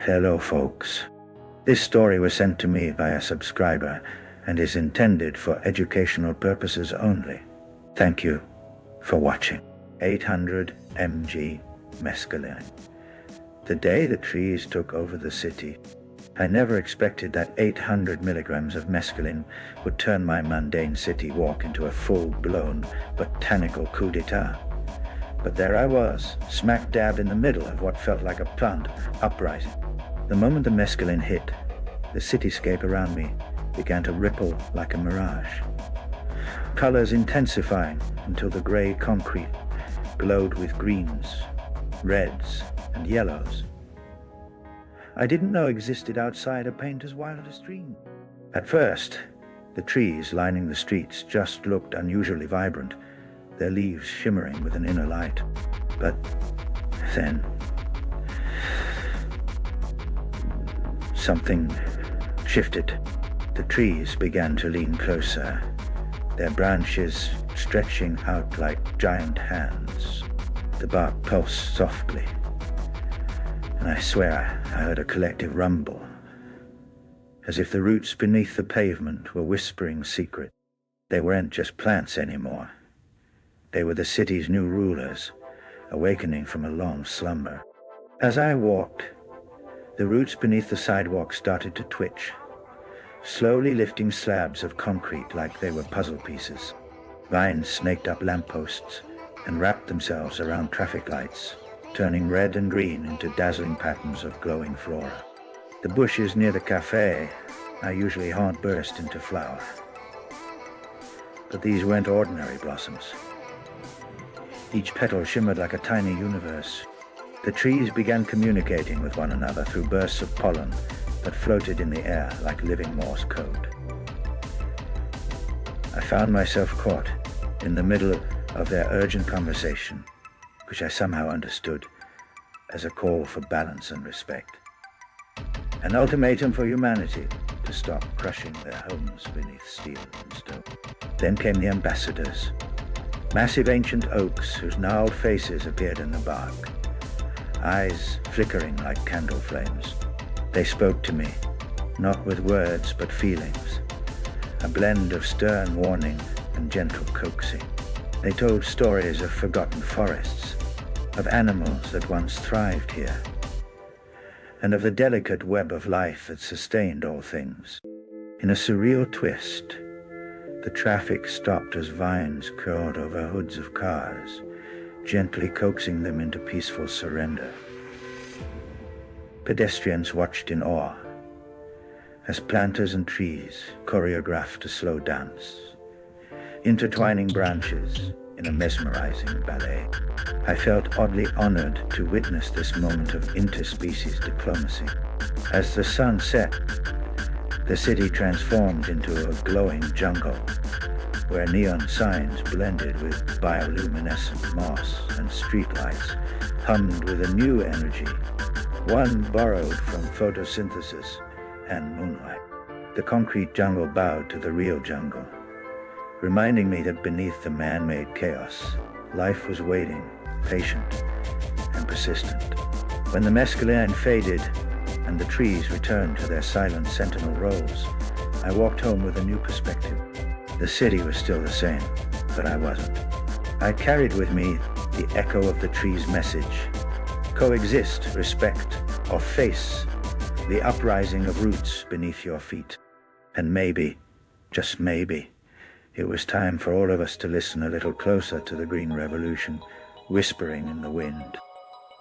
Hello, folks. This story was sent to me by a subscriber and is intended for educational purposes only. Thank you for watching. 800 mg Mescaline. The day the trees took over the city, I never expected that 800 milligrams of mescaline would turn my mundane city walk into a full-blown botanical coup d'etat. But there I was, smack dab in the middle of what felt like a plant uprising. The moment the mescaline hit, the cityscape around me began to ripple like a mirage. Colors intensifying until the gray concrete glowed with greens, reds, and yellows I didn't know existed outside a painter's wildest dream. At first, the trees lining the streets just looked unusually vibrant, their leaves shimmering with an inner light. But then, something shifted. The trees began to lean closer, their branches stretching out like giant hands. The bark pulsed softly, and I swear I heard a collective rumble, as if the roots beneath the pavement were whispering secret. They weren't just plants anymore. They were the city's new rulers, awakening from a long slumber. As I walked, the roots beneath the sidewalk started to twitch, slowly lifting slabs of concrete like they were puzzle pieces. Vines snaked up lampposts and wrapped themselves around traffic lights, turning red and green into dazzling patterns of glowing flora. The bushes near the cafe I usually haunt burst into flower. But these weren't ordinary blossoms. Each petal shimmered like a tiny universe. The trees began communicating with one another through bursts of pollen that floated in the air like living Morse code. I found myself caught in the middle of their urgent conversation, which I somehow understood as a call for balance and respect. An ultimatum for humanity to stop crushing their homes beneath steel and stone. Then came the ambassadors, massive ancient oaks whose gnarled faces appeared in the bark, eyes flickering like candle flames. They spoke to me, not with words but feelings, a blend of stern warning and gentle coaxing. They told stories of forgotten forests, of animals that once thrived here, and of the delicate web of life that sustained all things. In a surreal twist, the traffic stopped as vines curled over hoods of cars, gently coaxing them into peaceful surrender. Pedestrians watched in awe as planters and trees choreographed a slow dance, intertwining branches in a mesmerizing ballet. I felt oddly honored to witness this moment of interspecies diplomacy. As the sun set, the city transformed into a glowing jungle where neon signs blended with bioluminescent moss and streetlights hummed with a new energy, one borrowed from photosynthesis and moonlight. The concrete jungle bowed to the real jungle, reminding me that beneath the man-made chaos, life was waiting, patient and persistent. When the mescaline faded and the trees returned to their silent sentinel roles, I walked home with a new perspective. The city was still the same, but I wasn't. I carried with me the echo of the tree's message: coexist, respect, or face the uprising of roots beneath your feet. And maybe, just maybe, it was time for all of us to listen a little closer to the green revolution, whispering in the wind.